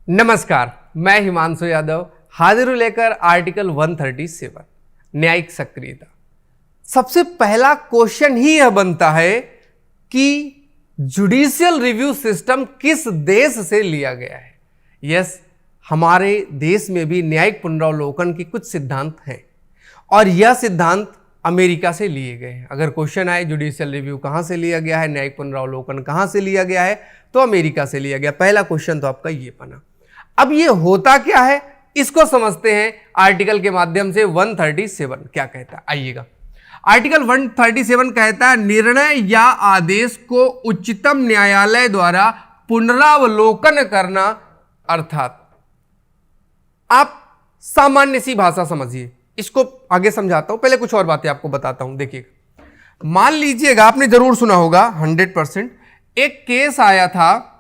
नमस्कार, मैं हिमांशु यादव हाजिर हूं लेकर आर्टिकल 137 न्यायिक सक्रियता। सबसे पहला क्वेश्चन ही यह बनता है कि जुडिशियल रिव्यू सिस्टम किस देश से लिया गया है। यस, हमारे देश में भी न्यायिक पुनरावलोकन के कुछ सिद्धांत हैं और यह सिद्धांत अमेरिका से लिए गए हैं। अगर क्वेश्चन आए जुडिशियल रिव्यू कहां से लिया गया है, न्यायिक पुनरावलोकन कहां से लिया गया है, तो अमेरिका से लिया गया। पहला क्वेश्चन तो आपका ये बना। अब ये होता क्या है इसको समझते हैं आर्टिकल के माध्यम से। 137 क्या कहता है, आइएगा। आर्टिकल 137 कहता है निर्णय या आदेश को उच्चतम न्यायालय द्वारा पुनरावलोकन करना। अर्थात आप सामान्य सी भाषा समझिए, इसको आगे समझाता हूं, पहले कुछ और बातें आपको बताता हूं। देखिएगा, मान लीजिएगा आपने जरूर सुना होगा 100%, एक केस आया था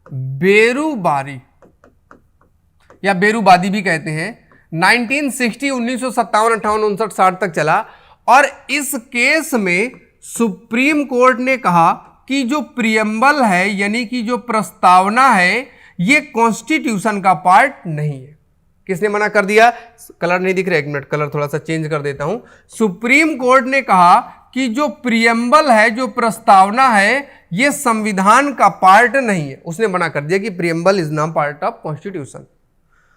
बेरूबारी या बेरूबादी भी कहते हैं, 1960, 1957, 58, 59, 60 तक चला। और इस केस में सुप्रीम कोर्ट ने कहा कि जो प्रियम्बल है यानी कि जो प्रस्तावना है ये कॉन्स्टिट्यूशन का पार्ट नहीं है। किसने मना कर दिया? कलर नहीं दिख रहा, एक मिनट कलर थोड़ा सा चेंज कर देता हूं। सुप्रीम कोर्ट ने कहा कि जो प्रियम्बल है, जो प्रस्तावना है, ये संविधान का पार्ट नहीं है। उसने मना कर दिया कि preamble is not part of constitution,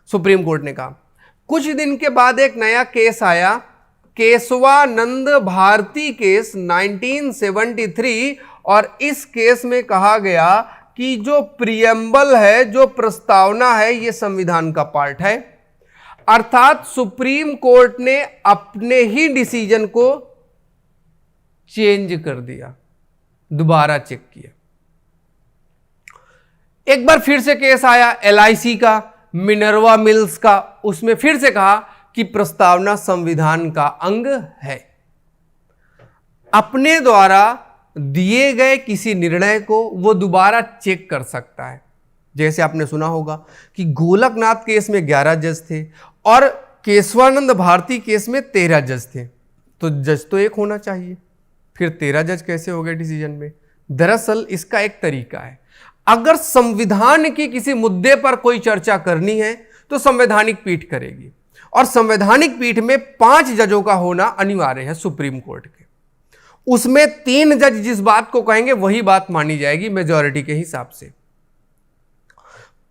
supreme court ने कहा। कुछ दिन के बाद एक नया केस आया, केशवानंद भारती केस 1973, और इस केस में कहा गया कि जो प्रियम्बल है, जो प्रस्तावना है, ये संविधान का पार्ट है। अर्थात सुप्रीम कोर्ट ने अपने ही डिसीजन को चेंज कर दिया, दोबारा चेक किया। एक बार फिर से केस आया LIC का, मिनर्वा मिल्स का, उसमें फिर से कहा कि प्रस्तावना संविधान का अंग है। अपने द्वारा दिए गए किसी निर्णय को वो दोबारा चेक कर सकता है। जैसे आपने सुना होगा कि गोलकनाथ केस में 11 जज थे और केशवानंद भारती केस में 13 जज थे, तो जज तो एक होना चाहिए, फिर 13 जज कैसे हो गए डिसीजन में? दरअसल इसका एक तरीका है। अगर संविधान की किसी मुद्दे पर कोई चर्चा करनी है तो संवैधानिक पीठ करेगी, और संवैधानिक पीठ में 5 जजों का होना अनिवार्य है सुप्रीम कोर्ट के। उसमें 3 जज जिस बात को कहेंगे वही बात मानी जाएगी मेजॉरिटी के हिसाब से।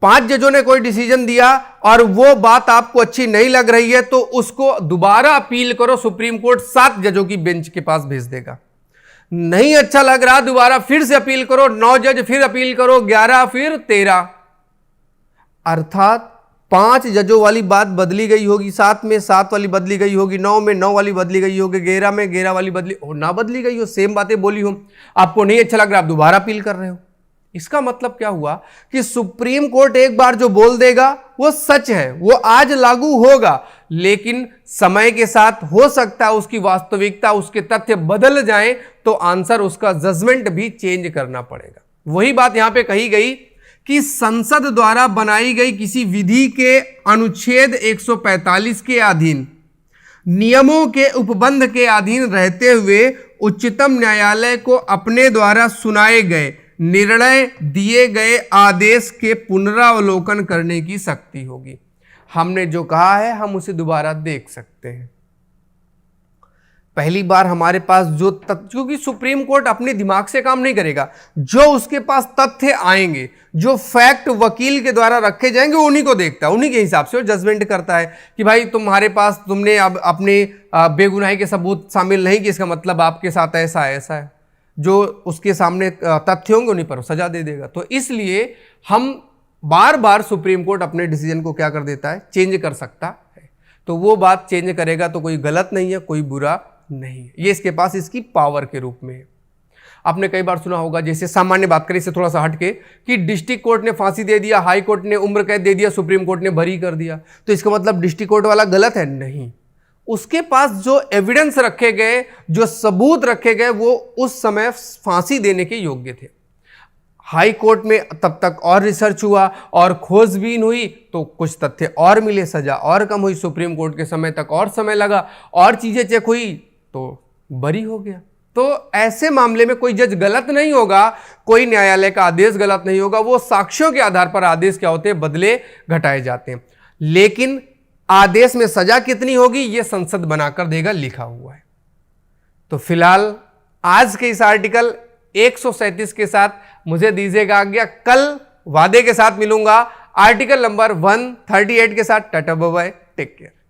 5 जजों ने कोई डिसीजन दिया और वो बात आपको अच्छी नहीं लग रही है तो उसको दोबारा अपील करो, सुप्रीम कोर्ट 7 जजों की बेंच के पास भेज देगा। नहीं अच्छा लग रहा, दोबारा फिर से अपील करो, 9 जज फिर अपील करो, 11 फिर 13। अर्थात 5 जजों वाली बात बदली गई होगी, 7 में 7 वाली बदली गई होगी, 9 में 9 वाली बदली गई होगी, 11 में 11 वाली बदली ना बदली गई हो, सेम बातें बोली हो, आपको नहीं अच्छा लग रहा, आप दोबारा अपील कर रहे हो। इसका मतलब क्या हुआ कि सुप्रीम कोर्ट एक बार जो बोल देगा वो सच है, वो आज लागू होगा, लेकिन समय के साथ हो सकता है उसकी वास्तविकता, उसके तथ्य बदल जाएं तो आंसर, उसका जजमेंट भी चेंज करना पड़ेगा। वही बात यहां पे कही गई कि संसद द्वारा बनाई गई किसी विधि के अनुच्छेद 145 के अधीन, नियमों के उपबंध के अधीन रहते हुए उच्चतम न्यायालय को अपने द्वारा सुनाए गए निर्णय दिए गए आदेश के पुनरावलोकन करने की शक्ति होगी। हमने जो कहा है हम उसे दोबारा देख सकते हैं। पहली बार हमारे पास जो तथ्य, क्योंकि सुप्रीम कोर्ट अपने दिमाग से काम नहीं करेगा, जो उसके पास तथ्य आएंगे, जो फैक्ट वकील के द्वारा रखे जाएंगे उन्हीं को देखता है, उन्हीं के हिसाब से वो जजमेंट करता है कि भाई तुम्हारे पास, तुमने अब अपने बेगुनाही के सबूत शामिल नहीं किए, इसका मतलब आपके साथ ऐसा है। जो उसके सामने तथ्य होंगे उन्हीं पर सजा दे देगा। तो इसलिए हम बार बार सुप्रीम कोर्ट अपने डिसीजन को क्या कर देता है, चेंज कर सकता है। तो वो बात चेंज करेगा तो कोई गलत नहीं है, कोई बुरा नहीं है, ये इसके पास इसकी पावर के रूप में है। आपने कई बार सुना होगा, जैसे सामान्य बात करें इससे थोड़ा सा हटके, कि डिस्ट्रिक्ट कोर्ट ने फांसी दे दिया, हाई कोर्ट ने उम्र कैद दे दिया, सुप्रीम कोर्ट ने बरी कर दिया, तो इसका मतलब डिस्ट्रिक्ट कोर्ट वाला गलत है? नहीं, उसके पास जो एविडेंस रखे गए, जो सबूत रखे गए, वो उस समय फांसी देने के योग्य थे। हाई कोर्ट में तब तक और रिसर्च हुआ और खोजबीन हुई तो कुछ तथ्य और मिले, सजा और कम हुई। सुप्रीम कोर्ट के समय तक और समय लगा और चीजें चेक हुई तो बरी हो गया। तो ऐसे मामले में कोई जज गलत नहीं होगा, कोई न्यायालय का आदेश गलत नहीं होगा, वो साक्ष्यों के आधार पर आदेश क्या होते हैं, बदले घटाए जाते हैं। लेकिन आदेश में सजा कितनी होगी ये संसद बनाकर देगा, लिखा हुआ है। तो फिलहाल आज के इस आर्टिकल 137 के साथ मुझे दीजिएगा आज्ञा। कल वादे के साथ मिलूंगा आर्टिकल नंबर 138 के साथ। Tata bye bye, take care.